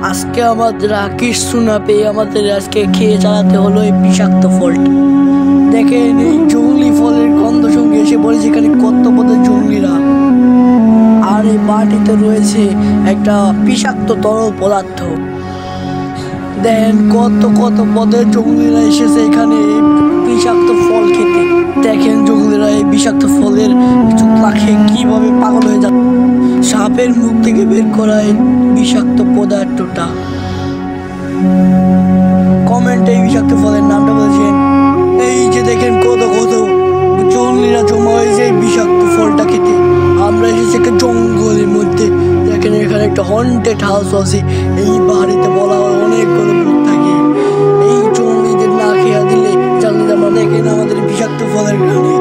আজকে আমাদের কিছু না পেয়ে আমাদের আজকে খেয়ে চালাতে হলো এই বিষাক্ত ফলটা। দেখেন এই জঙ্গলি ফলের গন্ধ সঙ্গে এসে বলে যেখানে কত পদের জঙ্গলিরা, আর এই বাটিতে রয়েছে একটা বিষাক্ত তরল পদার্থ। দেখেন কত কত পদের জঙ্গলিরা এসেছে এখানে এই বিষাক্ত ফল খেতে। দেখেন জঙ্গলিরা এই বিষাক্ত ফলের চুকলা খেয়ে কিভাবে পাগল হয়ে যাচ্ছে। সাপের মুখ থেকে বের করা এই বিষাক্ত পদার্থটা। কমেন্টে এই বিষাক্ত ফলের নামটা বলছেন। এই যে দেখেন কত কত জঙ্গলিরা জমা হয়েছে এই বিষাক্ত ফলটা খেতে। আমরা এসেছি একটা জঙ্গলের মধ্যে। দেখেন এখানে একটা হন্টেড হাউস আছে। এই বাড়িতে বলা হয় অনেকগুলো ভূত থাকে। এই জঙ্গলিদের না খেয়া দিলে জানলে আমরা দেখেন আমাদের বিষাক্ত ফলের গ্রানে